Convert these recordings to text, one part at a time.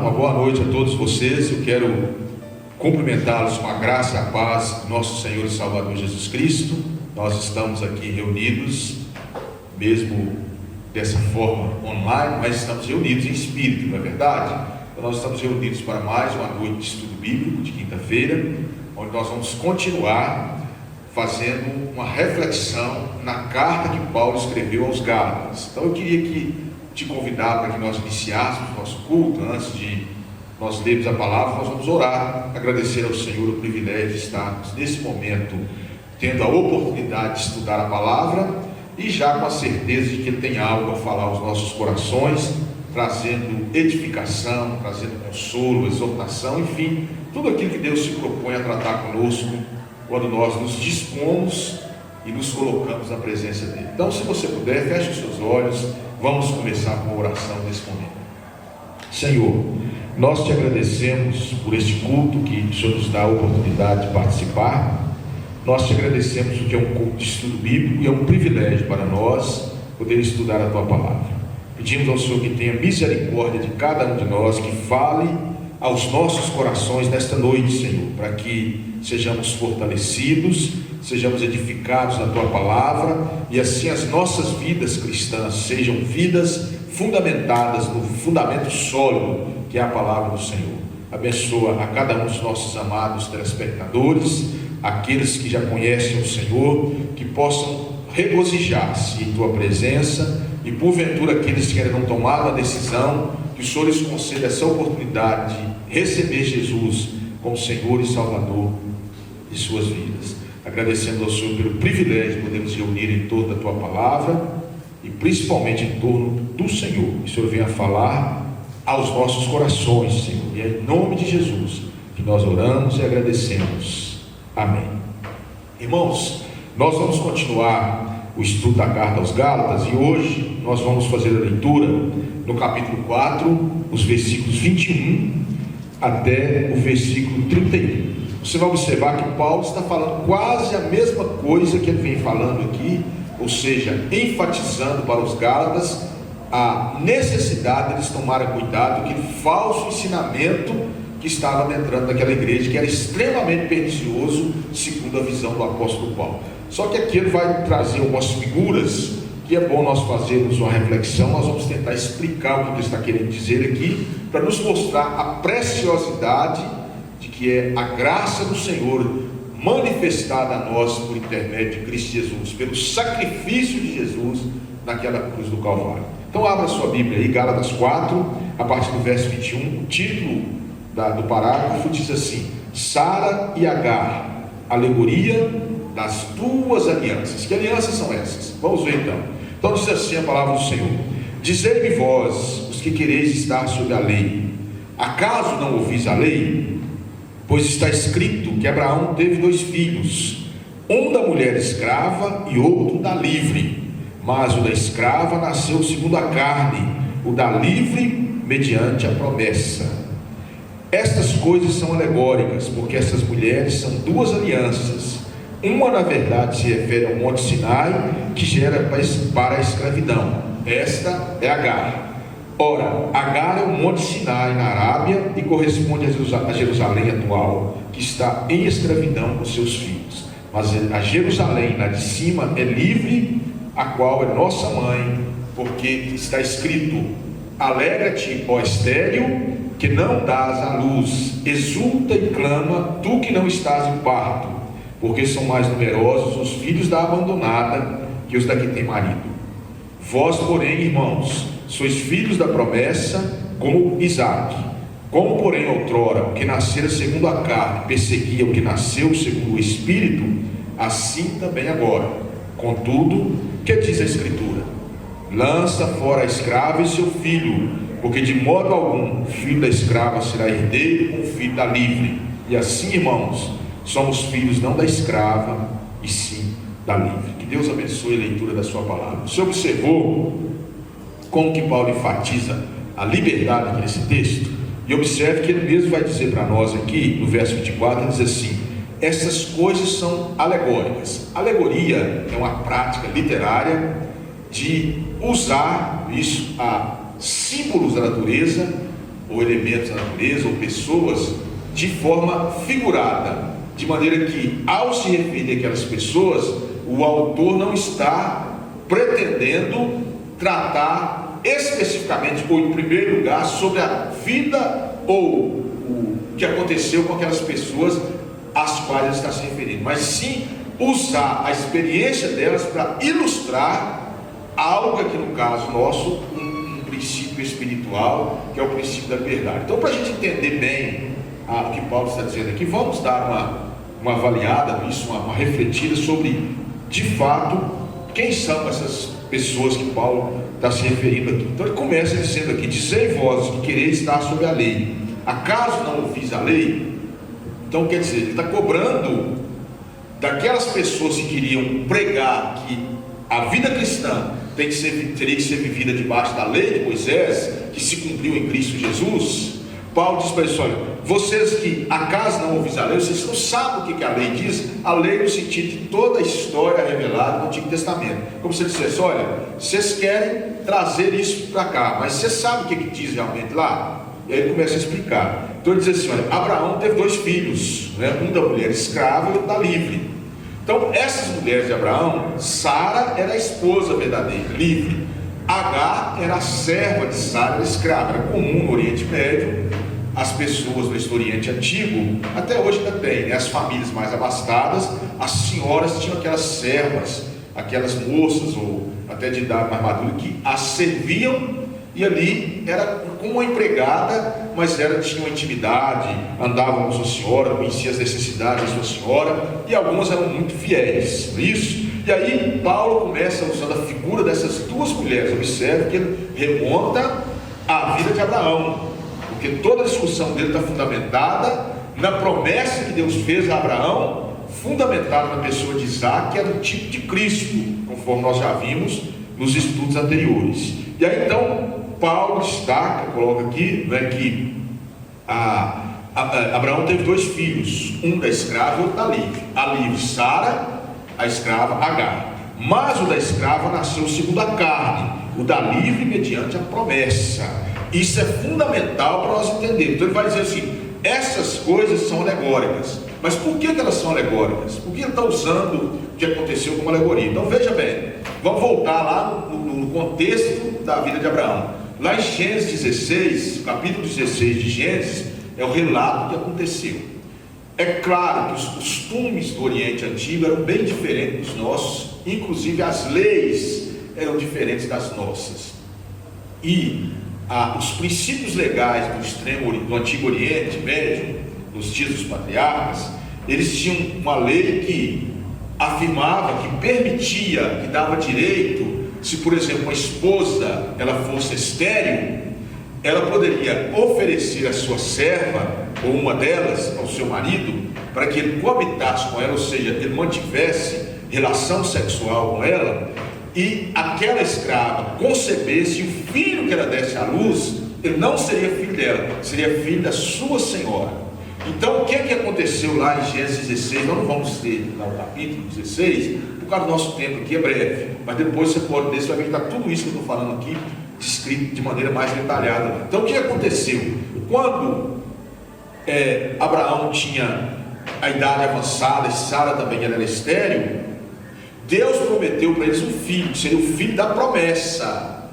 uma boa noite a todos vocês. Eu quero cumprimentá-los com a graça e a paz do nosso Senhor e Salvador Jesus Cristo. Nós estamos aqui reunidos, mesmo dessa forma online, mas estamos reunidos em espírito, não é verdade? Então nós estamos reunidos para mais uma noite de estudo bíblico, de quinta-feira, onde nós vamos continuar fazendo uma reflexão na carta que Paulo escreveu aos Gálatas. Então eu queria te convidar para que nós iniciássemos o nosso culto. Antes de nós lermos a palavra, nós vamos orar, agradecer ao Senhor o privilégio de estarmos nesse momento tendo a oportunidade de estudar a palavra e já com a certeza de que Ele tem algo a falar aos nossos corações, trazendo edificação, trazendo consolo, exortação, enfim, tudo aquilo que Deus se propõe a tratar conosco quando nós nos dispomos e nos colocamos na presença dEle. Então, se você puder, feche os seus olhos, vamos começar com a oração nesse momento. Senhor, nós te agradecemos por este culto que o Senhor nos dá a oportunidade de participar. Nós te agradecemos porque é um culto de estudo bíblico e é um privilégio para nós poder estudar a Tua palavra. Pedimos ao Senhor que tenha misericórdia de cada um de nós, que fale aos nossos corações nesta noite, Senhor, para que sejamos fortalecidos, sejamos edificados na Tua palavra e assim as nossas vidas cristãs sejam vidas fundamentadas no fundamento sólido que é a palavra do Senhor. Abençoa a cada um dos nossos amados telespectadores, aqueles que já conhecem o Senhor, que possam regozijar-se em Tua presença, e porventura aqueles que ainda não tomaram a decisão, que o Senhor lhes conceda essa oportunidade de receber Jesus como Senhor e Salvador de suas vidas. Agradecendo ao Senhor pelo privilégio de podermos reunir em torno da Tua palavra e principalmente em torno do Senhor. Que o Senhor venha falar aos nossos corações, Senhor, e é em nome de Jesus que nós oramos e agradecemos. Amém. Irmãos, nós vamos continuar o estudo da carta aos Gálatas e hoje nós vamos fazer a leitura no capítulo 4, os versículos 21 até o versículo 31. Você vai observar que Paulo está falando quase a mesma coisa que ele vem falando aqui, ou seja, enfatizando para os Gálatas a necessidade de eles tomarem cuidado com aquele falso ensinamento que estava adentrando naquela igreja, que era extremamente pernicioso, segundo a visão do apóstolo Paulo. Só que aqui ele vai trazer algumas figuras que é bom nós fazermos uma reflexão. Nós vamos tentar explicar o que ele está querendo dizer aqui, para nos mostrar a preciosidade de que é a graça do Senhor manifestada a nós por intermédio de Cristo Jesus, pelo sacrifício de Jesus naquela cruz do Calvário. Então abra sua Bíblia aí, Gálatas 4, a partir do verso 21, o título do parágrafo diz assim: Sara e Agar, alegoria das duas alianças. Que alianças são essas? Vamos ver então. Então diz assim a palavra do Senhor: Dizei-me vós, os que quereis estar sob a lei, acaso não ouvis a lei? Pois está escrito que Abraão teve 2 filhos, um da mulher escrava e outro da livre. Mas o da escrava nasceu segundo a carne, o da livre mediante a promessa. Estas coisas são alegóricas, porque essas mulheres são 2 alianças. Uma, na verdade, se refere ao Monte Sinai, que gera para a escravidão. Esta é Agar. Ora, Agar é o Monte Sinai na Arábia e corresponde a Jerusalém atual, que está em escravidão com seus filhos. Mas a Jerusalém, lá de cima, é livre, a qual é nossa mãe, porque está escrito: Alegra-te, ó estéril, que não dás à luz, exulta e clama, tu que não estás em parto, porque são mais numerosos os filhos da abandonada que os da que tem marido. Vós, porém, irmãos, sois filhos da promessa, como Isaque. Como, porém, outrora, o que nascera segundo a carne perseguia o que nasceu segundo o Espírito, assim também agora. Contudo, que diz a Escritura? Lança fora a escrava e seu filho, porque de modo algum o filho da escrava será herdeiro com o filho da livre. E assim, irmãos, somos filhos não da escrava, e sim da livre. Que Deus abençoe a leitura da sua palavra. Você observou como que Paulo enfatiza a liberdade aqui nesse texto? E observe que ele mesmo vai dizer para nós aqui, no verso 24, ele diz assim: essas coisas são alegóricas. Alegoria é uma prática literária de usar isso a símbolos da natureza ou elementos da natureza, ou pessoas, de forma figurada, de maneira que, ao se referir àquelas pessoas, o autor não está pretendendo tratar especificamente, ou em primeiro lugar, sobre a vida ou o que aconteceu com aquelas pessoas às quais ele está se referindo, mas sim usar a experiência delas para ilustrar algo aqui no caso nosso, um princípio espiritual, que é o princípio da liberdade. Então, para a gente entender bem o que Paulo está dizendo aqui, vamos dar uma avaliada nisso, uma refletida sobre, de fato, quem são essas pessoas que Paulo está se referindo aqui. Então ele começa dizendo aqui: dizei vós que quereis estar sob a lei, acaso não ouvis a lei? Então quer dizer, ele está cobrando daquelas pessoas que queriam pregar que a vida cristã teria que ser vivida debaixo da lei de Moisés, que se cumpriu em Cristo Jesus. Paulo diz para eles: olha, vocês que acaso não ouvis a lei, vocês não sabem o que a lei diz. A lei no sentido de toda a história revelada no Antigo Testamento. Como se ele dissesse: olha, vocês querem trazer isso para cá, mas vocês sabem o que diz realmente lá? E aí ele começa a explicar. Então ele diz assim: olha, Abraão teve 2 filhos, né? Um da mulher escrava e outro da livre. Então essas mulheres de Abraão, Sara era a esposa verdadeira, livre. Agar era a serva de Sara, era escrava. Era comum no Oriente Médio, as pessoas do Oriente Antigo, até hoje ainda tem, né? As famílias mais abastadas, as senhoras tinham aquelas servas, aquelas moças, ou até de idade mais madura, que as serviam, e ali era como uma empregada, mas tinha uma intimidade, andavam com sua senhora, conhecia as necessidades da sua senhora, e algumas eram muito fiéis, não é isso? E aí Paulo começa usando a figura dessas 2 mulheres. Observe que ele remonta à vida de Abraão, porque toda a discussão dele está fundamentada na promessa que Deus fez a Abraão, fundamentada na pessoa de Isaac, que é do tipo de Cristo, conforme nós já vimos nos estudos anteriores. E aí então Paulo destaca, coloca aqui, né, que Abraão teve 2 filhos, um da escrava e outro da livre. A livre, Sara; a escrava, Agar. Mas o da escrava nasceu segundo a carne, o da livre mediante a promessa. Isso é fundamental para nós entendermos. Então ele vai dizer assim: essas coisas são alegóricas. Mas por que elas são alegóricas? Porque ele está usando o que aconteceu como alegoria. Então veja bem, vamos voltar lá no contexto da vida de Abraão. Lá em Gênesis 16, capítulo 16 de Gênesis, é o relato que aconteceu. É claro que os costumes do Oriente Antigo eram bem diferentes dos nossos, inclusive as leis eram diferentes das nossas. E os princípios legais do Antigo Oriente Médio, nos dias dos patriarcas, eles tinham uma lei que afirmava, que permitia, que dava direito, se por exemplo uma esposa ela fosse estéril, ela poderia oferecer a sua serva, ou uma delas, ao seu marido, para que ele coabitasse com ela, ou seja, ele mantivesse relação sexual com ela, e aquela escrava concebesse, e o filho que ela desse à luz, ele não seria filho dela, seria filho da sua senhora. Então o que aconteceu lá em Gênesis 16? Nós não vamos ler lá o capítulo 16, por causa do nosso tempo aqui é breve, mas depois você pode ler, você vai ver que está tudo isso que eu estou falando aqui descrito de maneira mais detalhada. Então o que aconteceu? Quando Abraão tinha a idade avançada e Sara também era estéril, Deus prometeu para eles um filho, que seria o filho da promessa.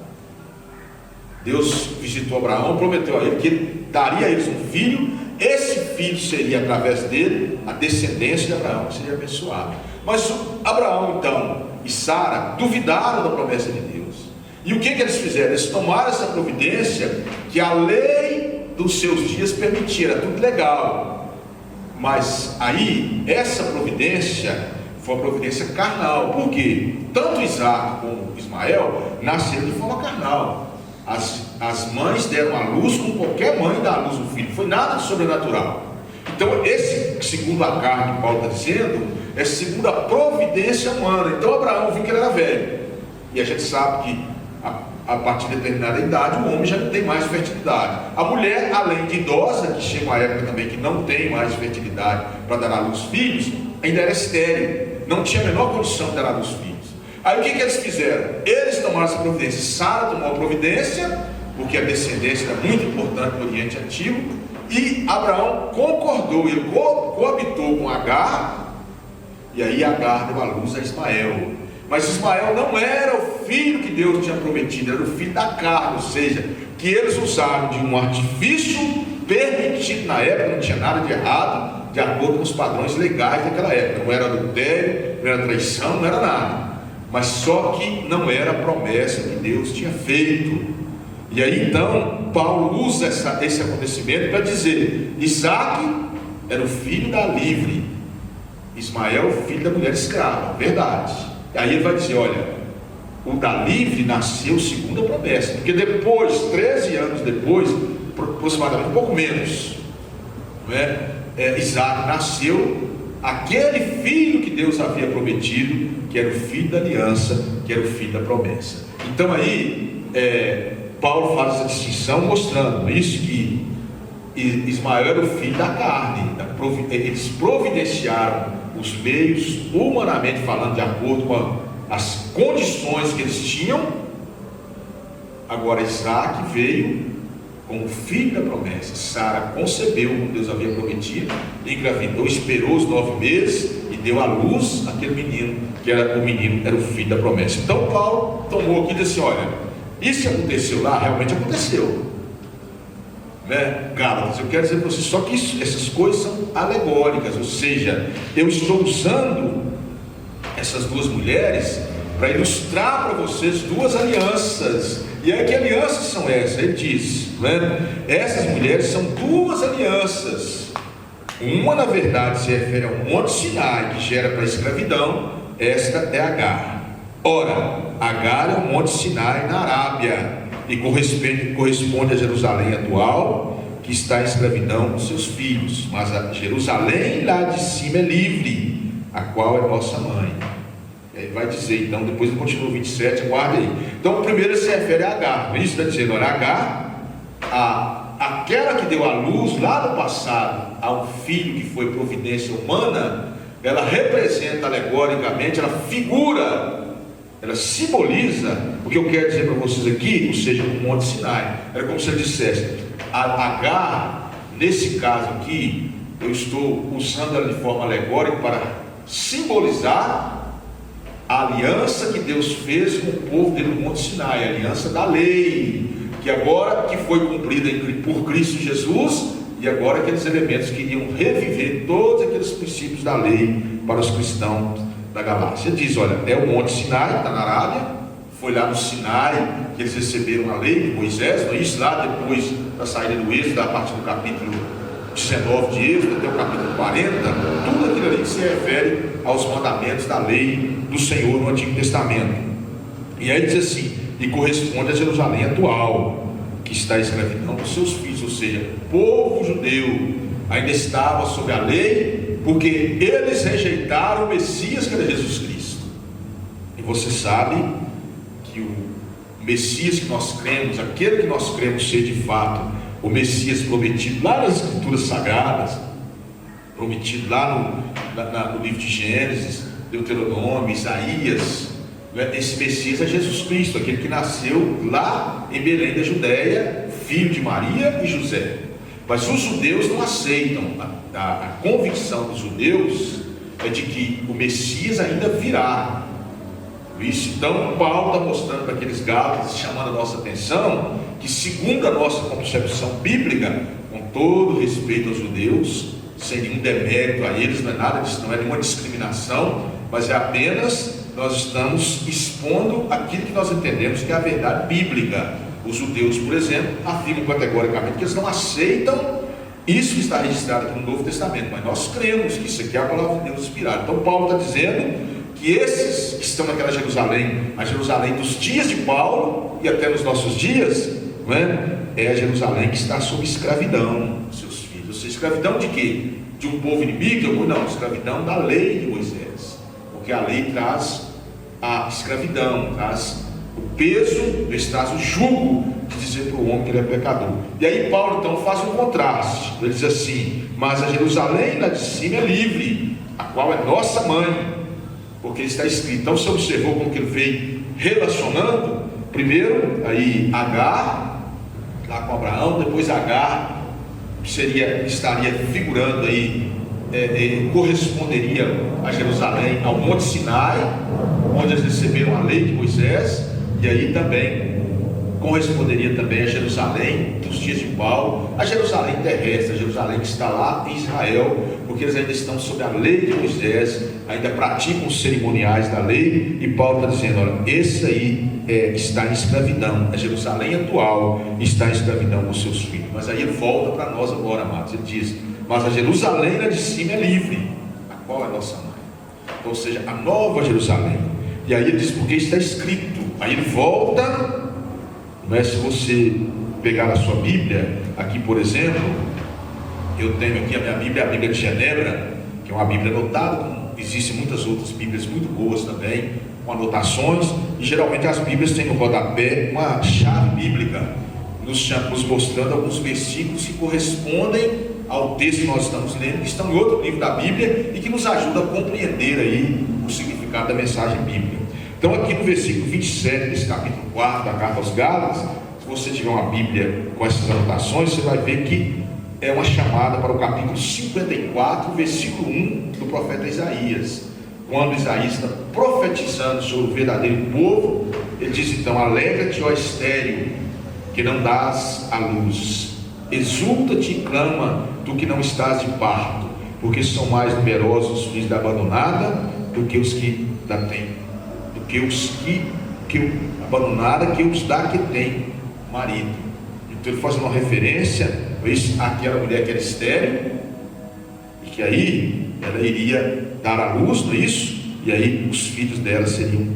Deus visitou Abraão e prometeu a ele que ele daria a eles um filho. Esse filho seria, através dele, a descendência de Abraão, que seria abençoado. Mas Abraão então e Sara duvidaram da promessa de Deus. E o que eles fizeram? Eles tomaram essa providência que a lei dos seus dias permitia, era tudo legal. Mas aí, essa providência foi uma providência carnal. Por quê? Tanto Isaac como Ismael nasceram de forma carnal. As mães deram à luz como qualquer mãe dá à luz um filho. Foi nada de sobrenatural. Então esse, segundo a carne que Paulo está dizendo, é segundo a providência humana. Então Abraão viu que ele era velho. E a gente sabe que a partir de determinada idade o homem já não tem mais fertilidade. A mulher, além de idosa, que chega uma época também que não tem mais fertilidade para dar à luz filhos, ainda era estéril, não tinha a menor condição de dar à luz filhos. Aí o que eles fizeram? Eles tomaram essa providência. Sara tomou a providência porque a descendência era muito importante no Oriente Antigo, e Abraão concordou, ele coabitou com Agar, e aí Agar deu à luz a Ismael. Mas Ismael não era o filho que Deus tinha prometido, era o filho da carne, ou seja, que eles usaram de um artifício permitido na época, não tinha nada de errado, de acordo com os padrões legais daquela época. Não era adultério, não era traição, não era nada, mas só que não era a promessa que Deus tinha feito. E aí então Paulo usa esse acontecimento para dizer: Isaac era o filho da livre, Ismael o filho da mulher escrava, verdade. E aí ele vai dizer: olha, o da livre nasceu segundo a promessa, porque depois, 13 anos depois, aproximadamente um pouco menos, não é? Isaac nasceu aquele filho que Deus havia prometido, que era o filho da aliança, que era o filho da promessa. Então aí Paulo faz essa distinção, mostrando isso, que Ismael era o filho da carne, eles providenciaram os meios, humanamente falando, de acordo com as condições que eles tinham. Agora Isaac veio como filho da promessa. Sara concebeu, como Deus havia prometido, engravidou, esperou os 9 meses e deu à luz aquele menino, que era o filho da promessa. Então Paulo tomou aqui e disse assim: olha, isso que aconteceu lá, realmente aconteceu, né? Gálatas, eu quero dizer para vocês, só que essas coisas são alegóricas, ou seja, eu estou usando essas duas mulheres para ilustrar para vocês duas alianças. E aí, que alianças são essas? Ele diz, né? Essas mulheres são duas alianças. Uma, na verdade, se refere ao Monte Sinai, que gera para a escravidão. Esta é Agar. Ora, Agar é o Monte Sinai na Arábia e corresponde a Jerusalém atual, que está em escravidão com seus filhos. Mas a Jerusalém lá de cima é livre, a qual é nossa mãe. E aí vai dizer, então, depois ele continua o 27, guarda aí. Então, o primeiro se refere a Agar. Isso está dizendo: olha, Agar, aquela que deu à luz lá no passado a um filho que foi providência humana, ela representa alegoricamente, ela figura, ela simboliza o que eu quero dizer para vocês aqui, ou seja, o Monte Sinai. Era como se ele dissesse: a Agar, nesse caso aqui, eu estou usando ela de forma alegórica para simbolizar a aliança que Deus fez com o povo dele no Monte Sinai, a aliança da lei, que agora que foi cumprida por Cristo Jesus, e agora aqueles elementos que iriam reviver todos aqueles princípios da lei para os cristãos da Galácia. Ele diz: olha, é o Monte Sinai, está na Arábia, foi lá no Sinai que eles receberam a lei de Moisés, não é isso? Lá depois da saída do Êxodo, a partir do capítulo 19 de Êxodo até o capítulo 40, tudo aquilo ali que se refere aos mandamentos da lei do Senhor no Antigo Testamento. E aí diz assim: e corresponde a Jerusalém atual, que está em escravidão com seus filhos, ou seja, o povo judeu ainda estava sob a lei, porque eles rejeitaram o Messias, que era Jesus Cristo. E você sabe que o Messias que nós cremos, aquele que nós cremos ser de fato o Messias prometido lá nas Escrituras Sagradas, prometido lá no livro de Gênesis, Deuteronômio, Isaías, esse Messias é Jesus Cristo, aquele que nasceu lá em Belém da Judéia, filho de Maria e José. Mas os judeus não aceitam. A convicção dos judeus é de que o Messias ainda virá. Isso, então Paulo está mostrando para aqueles Gálatas, chamando a nossa atenção, que segundo a nossa concepção bíblica, com todo respeito aos judeus, sem nenhum demérito a eles, não é nada disso, não é nenhuma discriminação, mas é apenas nós estamos expondo aquilo que nós entendemos que é a verdade bíblica. Os judeus, por exemplo, afirmam categoricamente que eles não aceitam isso que está registrado aqui no Novo Testamento, mas nós cremos que isso aqui é a palavra de Deus inspirada. Então Paulo está dizendo que esses que estão naquela Jerusalém, a Jerusalém dos dias de Paulo e até nos nossos dias, não é a Jerusalém que está sob escravidão, seus filhos. Ou seja, escravidão de quê? De um povo inimigo? Não, escravidão da lei de Moisés, porque a lei traz a escravidão, traz o peso, traz o jugo de dizer para o homem que ele é pecador. E aí Paulo então faz um contraste. Ele diz assim: mas a Jerusalém lá de cima é livre, a qual é nossa mãe, porque está escrito. Então você observou como que ele veio relacionando? Primeiro aí Agar, lá com Abraão, depois Agar estaria figurando aí, corresponderia a Jerusalém, ao Monte Sinai, onde eles receberam a lei de Moisés, e aí também corresponderia também a Jerusalém dos dias de Paulo, a Jerusalém terrestre, a Jerusalém que está lá em Israel, porque eles ainda estão sob a lei de Moisés, ainda praticam os cerimoniais da lei, e Paulo está dizendo, olha, esse aí está em escravidão, a Jerusalém atual está em escravidão com seus filhos. Mas aí ele volta para nós agora, amados, ele diz, mas a Jerusalém lá de cima é livre, a qual é nossa mãe, ou seja, a nova Jerusalém. E aí ele diz, porque está escrito. Aí ele volta. Se você pegar a sua Bíblia, aqui por exemplo, eu tenho aqui a minha Bíblia, a Bíblia de Genebra, que é uma Bíblia anotada, existem muitas outras Bíblias muito boas também, com anotações, e geralmente as Bíblias têm no rodapé uma chave bíblica, nos mostrando alguns versículos que correspondem ao texto que nós estamos lendo, que estão em outro livro da Bíblia, e que nos ajuda a compreender aí o significado da mensagem bíblica. Então aqui no versículo 27 desse capítulo 4 da carta aos Gálatas, se você tiver uma Bíblia com essas anotações, você vai ver que é uma chamada para o capítulo 54, versículo 1 do profeta Isaías. Quando Isaías está profetizando sobre o verdadeiro povo, ele diz então, alegra-te, ó estéril, que não dás a luz, exulta-te e clama, tu que não estás de parto, porque são mais numerosos os filhos da abandonada do que os que da têm, abandonada, que os da que tem marido. Então ele faz uma referência àquela mulher que era estéril, e que aí ela iria dar à luz, não é isso? E aí os filhos dela seriam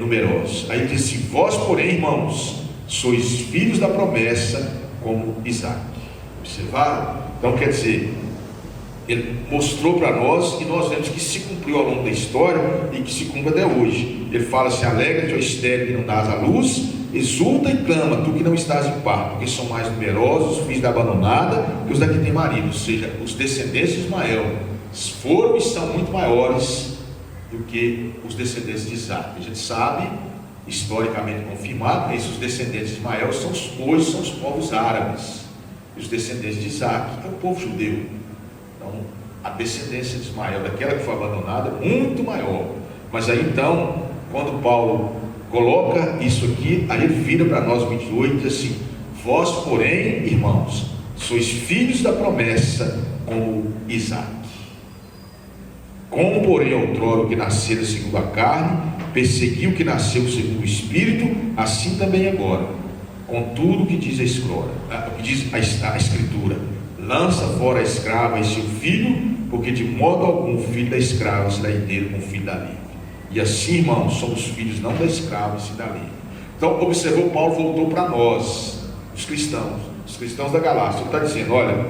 numerosos. Aí ele diz assim, vós porém, irmãos, sois filhos da promessa, como Isaac. Observaram? Então quer dizer, ele mostrou para nós, e nós vemos que se cumpriu ao longo da história, e que se cumpre até hoje. Ele fala assim, alegra-te, ó estéril, que não dás à luz, exulta e clama, tu que não estás em parto, porque são mais numerosos os filhos da abandonada que os da que tem marido. Ou seja, os descendentes de Ismael foram e são muito maiores do que os descendentes de Isaac. A gente sabe, historicamente confirmado, que os descendentes de Ismael hoje são os povos árabes, e os descendentes de Isaac é o povo judeu. Então, a descendência de Ismael, daquela que foi abandonada, é muito maior. Mas aí então, quando Paulo coloca isso aqui, aí ele vira para nós 28 e diz assim, vós porém, irmãos, sois filhos da promessa, como Isaac. Como porém outrora o que nascera segundo a carne perseguiu o que nasceu segundo o Espírito, assim também agora. Contudo, o que diz a Escritura, lança fora a escrava e seu filho, porque de modo algum o filho da escrava será herdeiro com o filho da livre. E assim, irmãos, somos filhos não da escrava, e sim da livre. Então, observou, Paulo voltou para nós, os cristãos da Galácia. Ele está dizendo, olha,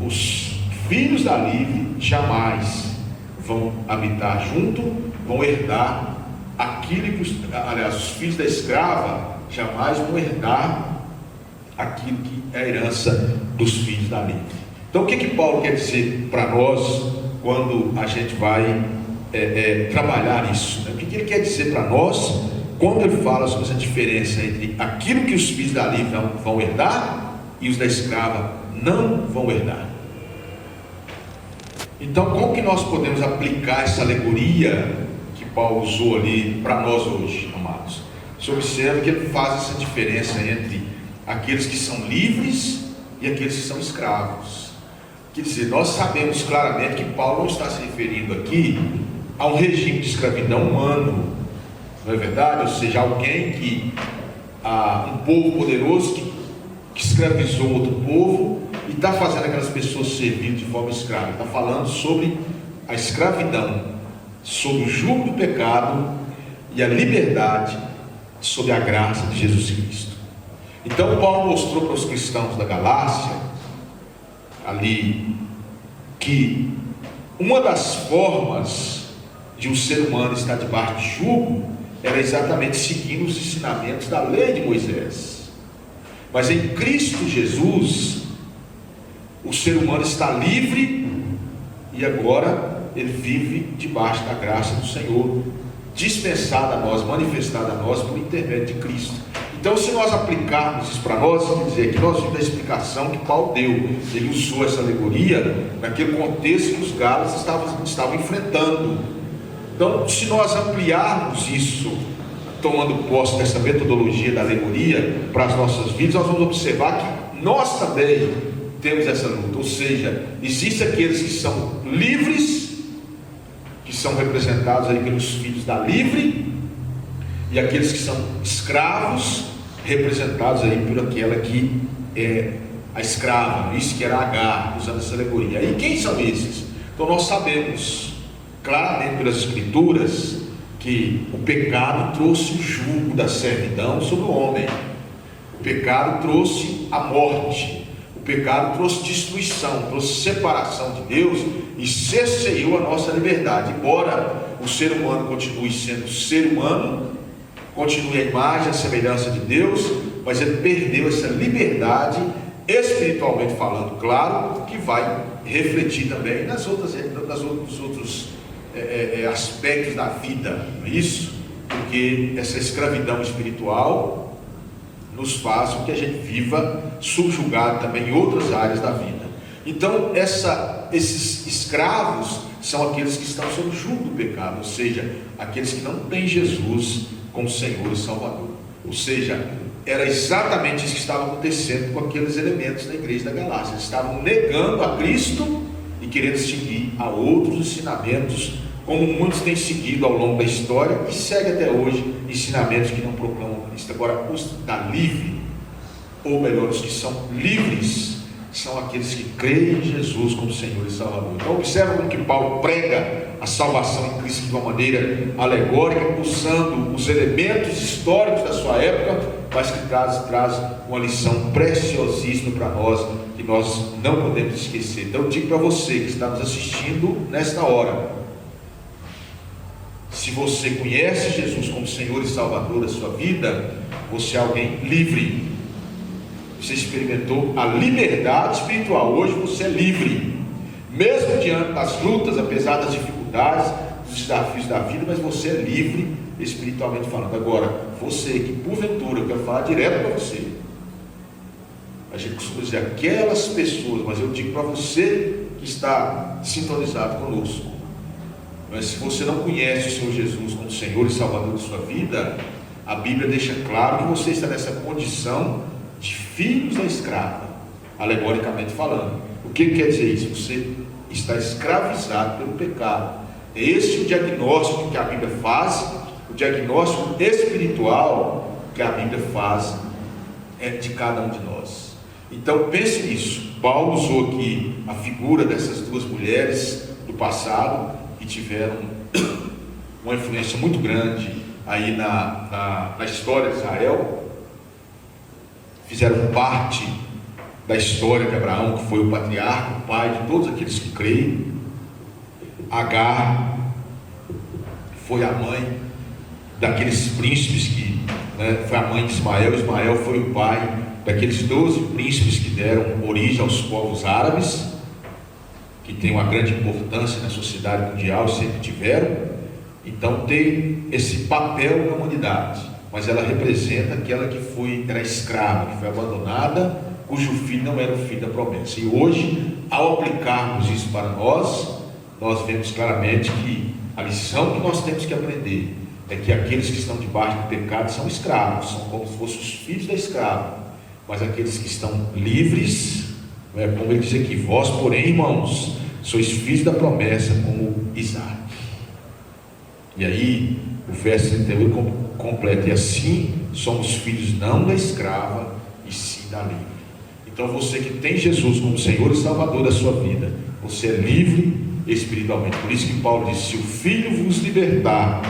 os filhos da livre jamais vão habitar junto, vão herdar aquilo que, os filhos da escrava jamais vão herdar aquilo que é a herança dos filhos da livre. Então o que Paulo quer dizer para nós quando a gente vai trabalhar isso, né? O que ele quer dizer para nós quando ele fala sobre essa diferença entre aquilo que os filhos da livre vão herdar e os da escrava não vão herdar? Então como que nós podemos aplicar essa alegoria que Paulo usou ali para nós hoje, amados? Você observa que ele faz essa diferença entre aqueles que são livres e aqueles que são escravos. Quer dizer, nós sabemos claramente que Paulo não está se referindo aqui a um regime de escravidão humano, não é verdade? Ou seja, alguém que, um povo poderoso que escravizou outro povo e está fazendo aquelas pessoas servirem de forma escrava. Ele está falando sobre a escravidão, sobre o jugo do pecado e a liberdade sob a graça de Jesus Cristo. Então Paulo mostrou para os cristãos da Galácia ali que uma das formas de um ser humano estar debaixo de jugo era exatamente seguindo os ensinamentos da lei de Moisés. Mas em Cristo Jesus o ser humano está livre e agora ele vive debaixo da graça do Senhor, dispensada a nós, manifestada a nós por intermédio de Cristo. Então, se nós aplicarmos isso para nós, quer dizer que nós vimos a explicação que Paulo deu. Ele usou essa alegoria naquele contexto que os gálatas estavam enfrentando. Então, se nós ampliarmos isso, tomando posse dessa metodologia da alegoria para as nossas vidas, nós vamos observar que nós também temos essa luta. Ou seja, existem aqueles que são livres, que são representados aí pelos filhos da livre, e aqueles que são escravos, representados aí por aquela que é a escrava, isso que era Agar, usando essa alegoria. E quem são esses? Então nós sabemos claramente pelas escrituras que o pecado trouxe o jugo da servidão sobre o homem. O pecado trouxe a morte. O pecado trouxe destruição, trouxe separação de Deus e cerceou a nossa liberdade. Embora o ser humano continue sendo ser humano, continue a imagem, a semelhança de Deus, mas ele perdeu essa liberdade, espiritualmente falando, claro, que vai refletir também nos outros aspectos da vida, não é isso? Porque essa escravidão espiritual nos faz com que a gente viva subjugado também em outras áreas da vida. Então, esses escravos são aqueles que estão sob o jugo do pecado, ou seja, aqueles que não têm Jesus como Senhor e Salvador. Ou seja, era exatamente isso que estava acontecendo com aqueles elementos da igreja da Galácia. Eles estavam negando a Cristo e querendo seguir a outros ensinamentos, como muitos têm seguido ao longo da história e segue até hoje ensinamentos que não proclamam Cristo. Agora, os da livre, ou melhor, os que são livres, são aqueles que creem em Jesus como Senhor e Salvador. Então observa como que Paulo prega a salvação em Cristo de uma maneira alegórica, usando os elementos históricos da sua época, mas que traz uma lição preciosíssima para nós, que nós não podemos esquecer. Então eu digo para você que está nos assistindo nesta hora, se você conhece Jesus como Senhor e Salvador da sua vida, você é alguém livre. Você experimentou a liberdade espiritual. Hoje você é livre, mesmo diante das lutas, apesar das dificuldades, dos desafios da vida, mas você é livre espiritualmente falando. Agora, você que porventura, eu quero falar direto para você, a gente costuma dizer aquelas pessoas, mas eu digo para você que está sintonizado conosco, mas se você não conhece o Senhor Jesus como Senhor e Salvador da sua vida, a Bíblia deixa claro que você está nessa condição de filhos da escrava, alegoricamente falando. O que quer dizer isso? Você está escravizado pelo pecado. É esse o diagnóstico que a Bíblia faz, o diagnóstico espiritual que a Bíblia faz de cada um de nós. Então pense nisso. Paulo usou aqui a figura dessas duas mulheres do passado que tiveram uma influência muito grande aí na história de Israel, fizeram parte da história de Abraão, que foi o patriarca, o pai de todos aqueles que creem. Agar foi a mãe daqueles príncipes que, foi a mãe de Ismael. Ismael foi o pai daqueles 12 príncipes que deram origem aos povos árabes, que tem uma grande importância na sociedade mundial, sempre tiveram. Então tem esse papel na humanidade, mas ela representa aquela que era escrava, que foi abandonada, cujo filho não era o filho da promessa. E hoje, ao aplicarmos isso para nós vemos claramente que a lição que nós temos que aprender é que aqueles que estão debaixo do pecado são escravos, são como se fossem os filhos da escrava, mas aqueles que estão livres, como ele diz aqui, vós porém, irmãos, sois filhos da promessa como Isaac. E aí o verso 38 completa: e assim somos filhos não da escrava, e sim da livre. Então você que tem Jesus como Senhor e Salvador da sua vida, você é livre espiritualmente. Por isso que Paulo diz: se o Filho vos libertar,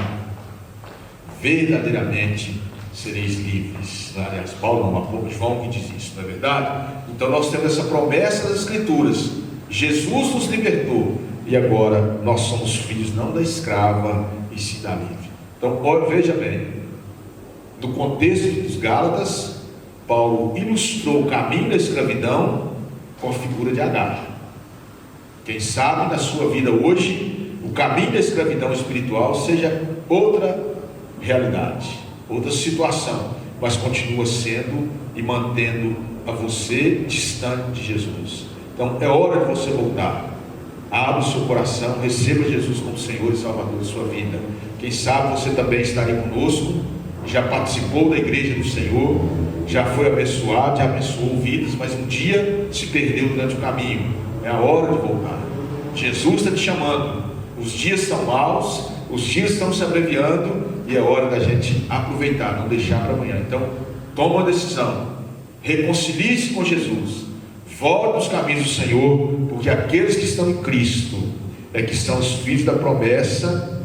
verdadeiramente sereis livres. Aliás, Paulo não, mas João que diz isso, não é verdade? Então nós temos essa promessa das Escrituras: Jesus nos libertou, e agora nós somos filhos não da escrava, e sim da livre. Então veja bem, no contexto dos Gálatas, Paulo ilustrou o caminho da escravidão com a figura de Agar. Quem sabe na sua vida hoje o caminho da escravidão espiritual seja outra realidade, outra situação, mas continua sendo e mantendo a você distante de Jesus. Então é hora de você voltar. Abra o seu coração, receba Jesus como Senhor e Salvador da sua vida. Quem sabe você também estaria conosco, já participou da igreja do Senhor, já foi abençoado, já abençoou vidas, mas um dia se perdeu durante o caminho. É a hora de voltar. Jesus está te chamando. Os dias estão maus, os dias estão se abreviando, e é hora da gente aproveitar, não deixar para amanhã. Então toma uma decisão, reconcilie-se com Jesus, volte nos caminhos do Senhor, porque aqueles que estão em Cristo é que são os filhos da promessa,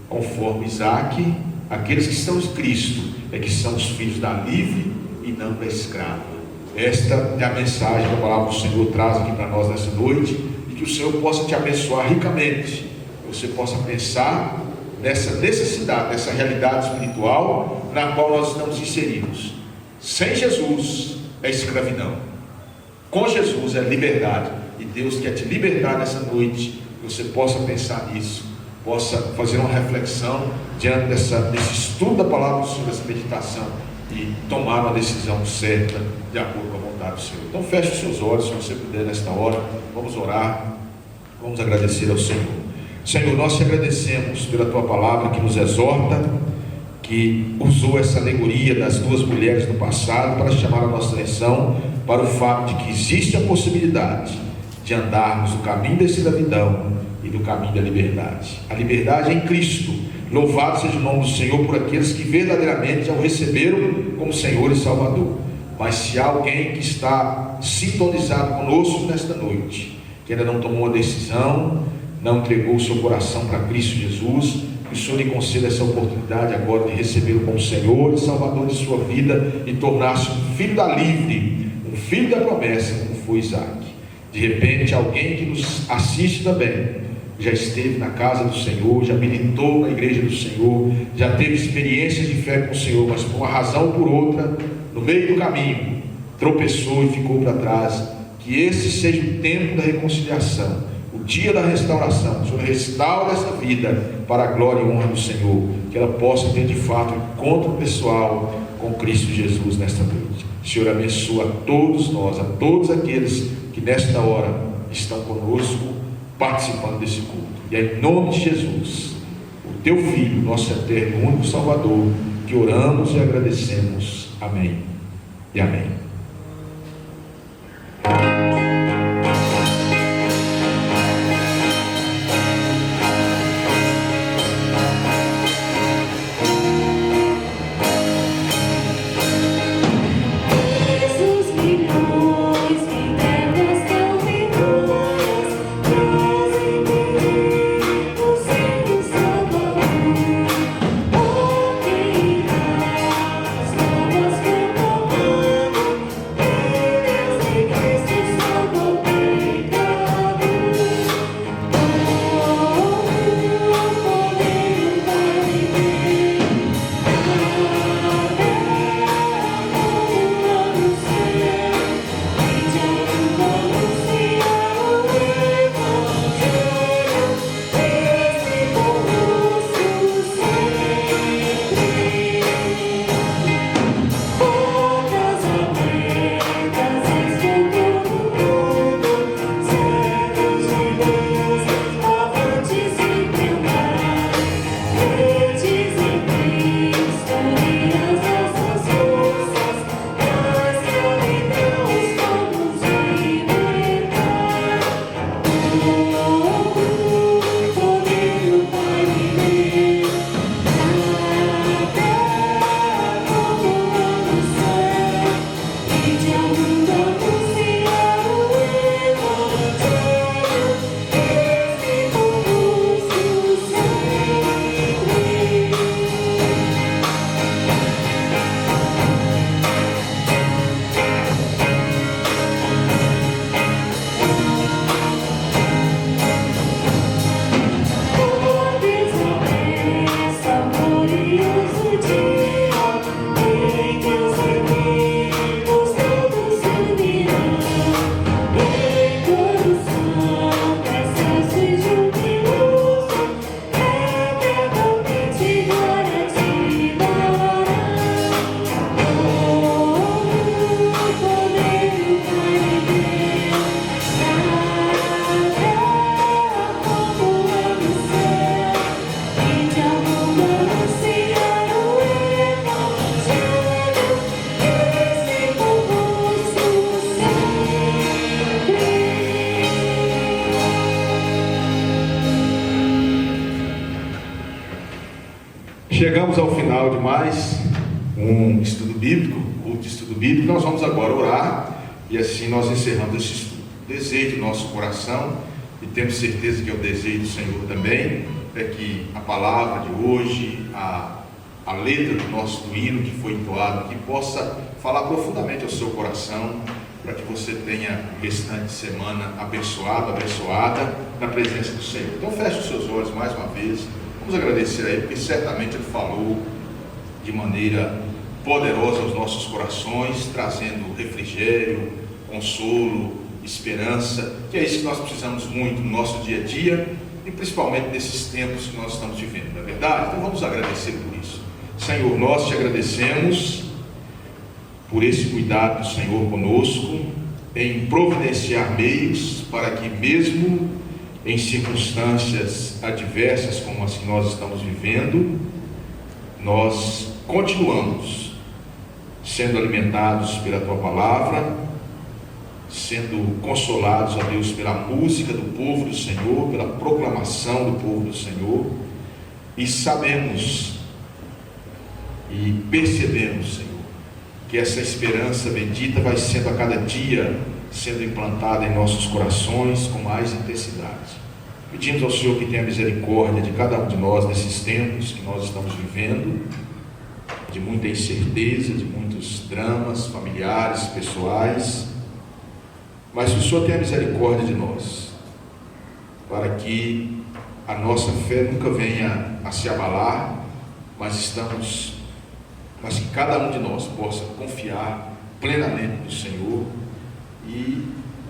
conforme Isaac. Aqueles que estão em Cristo é que são os filhos da livre e não da escrava. Esta é a mensagem que a palavra do Senhor traz aqui para nós nessa noite, e que o Senhor possa te abençoar ricamente, que você possa pensar nessa necessidade, nessa realidade espiritual na qual nós estamos inseridos. Sem Jesus é escravidão, com Jesus é liberdade, e Deus quer te libertar nessa noite, que você possa pensar nisso, possa fazer uma reflexão diante desse estudo da palavra do Senhor, dessa meditação, e tomar uma decisão certa de acordo com a vontade do Senhor. Então feche os seus olhos, se você puder, nesta hora. Vamos orar, vamos agradecer ao Senhor. Senhor, nós te agradecemos pela tua palavra que nos exorta, que usou essa alegoria das duas mulheres do passado para chamar a nossa atenção para o fato de que existe a possibilidade de andarmos no caminho da escravidão e do caminho da liberdade. A liberdade é em Cristo. Louvado seja o nome do Senhor por aqueles que verdadeiramente já o receberam como Senhor e Salvador. Mas se há alguém que está sintonizado conosco nesta noite, que ainda não tomou uma decisão, não entregou o seu coração para Cristo Jesus, que o Senhor lhe conceda essa oportunidade agora de recebê-lo como Senhor e Salvador de sua vida e tornar-se um filho da livre, um filho da promessa, como foi Isaac. De repente, alguém que nos assiste também já esteve na casa do Senhor, já militou na igreja do Senhor, já teve experiências de fé com o Senhor, mas por uma razão ou por outra, no meio do caminho, tropeçou e ficou para trás. Que esse seja o tempo da reconciliação, o dia da restauração. O Senhor restaura essa vida para a glória e honra do Senhor, que ela possa ter de fato um encontro pessoal com Cristo Jesus nesta noite. O Senhor abençoa a todos nós, a todos aqueles que nesta hora estão conosco, participando desse culto. E é em nome de Jesus, o teu Filho, nosso eterno, único Salvador, que oramos e agradecemos. Amém e amém. Chegamos ao final de mais um estudo bíblico, culto de estudo bíblico. Nós vamos agora orar e assim nós encerramos esse estudo. Desejo do nosso coração, e temos certeza que é o desejo do Senhor também, é que a palavra de hoje, a letra do hino que foi entoado aqui, possa falar profundamente ao seu coração, para que você tenha o restante de semana abençoada na presença do Senhor. Então feche os seus olhos mais uma vez, vamos agradecer a Ele, porque certamente Ele falou de maneira poderosa aos nossos corações, trazendo refrigério, consolo, esperança, que é isso que nós precisamos muito no nosso dia a dia, e principalmente nesses tempos que nós estamos vivendo, não é verdade? Então vamos agradecer por isso. Senhor, nós te agradecemos por esse cuidado do Senhor conosco, em providenciar meios para que mesmo em circunstâncias adversas como as que nós estamos vivendo, nós continuamos sendo alimentados pela Tua Palavra, sendo consolados, ó Deus, pela música do povo do Senhor, pela proclamação do povo do Senhor, e sabemos e percebemos, Senhor, que essa esperança bendita vai sendo a cada dia sendo implantada em nossos corações com mais intensidade. Pedimos ao Senhor que tenha misericórdia de cada um de nós nesses tempos que nós estamos vivendo, de muita incerteza, de muitos dramas familiares, pessoais, mas que o Senhor tenha misericórdia de nós, para que a nossa fé nunca venha a se abalar, mas que cada um de nós possa confiar plenamente no Senhor, e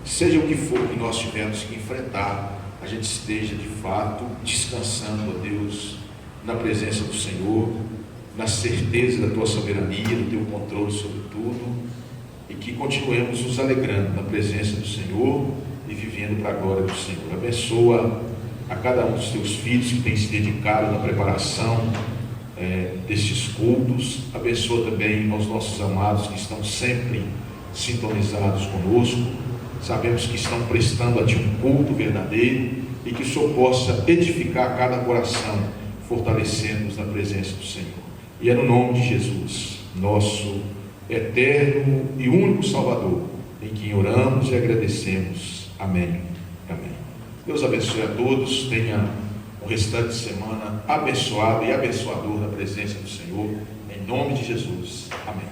seja o que for que nós tivermos que enfrentar, a gente esteja de fato descansando, ó Deus, na presença do Senhor, na certeza da Tua soberania, do Teu controle sobre tudo, e que continuemos nos alegrando na presença do Senhor e vivendo para a glória do Senhor. Abençoa a cada um dos Teus filhos que tem se dedicado na preparação destes cultos. Abençoa também aos nossos amados que estão sempre sintonizados conosco. Sabemos que estão prestando a Ti um culto verdadeiro, e que o Senhor possa edificar cada coração, fortalecendo-nos na presença do Senhor. E é no nome de Jesus, nosso eterno e único Salvador, em quem oramos e agradecemos. Amém. Amém. Deus abençoe a todos. Tenha um restante de semana abençoado e abençoador na presença do Senhor, em nome de Jesus. Amém.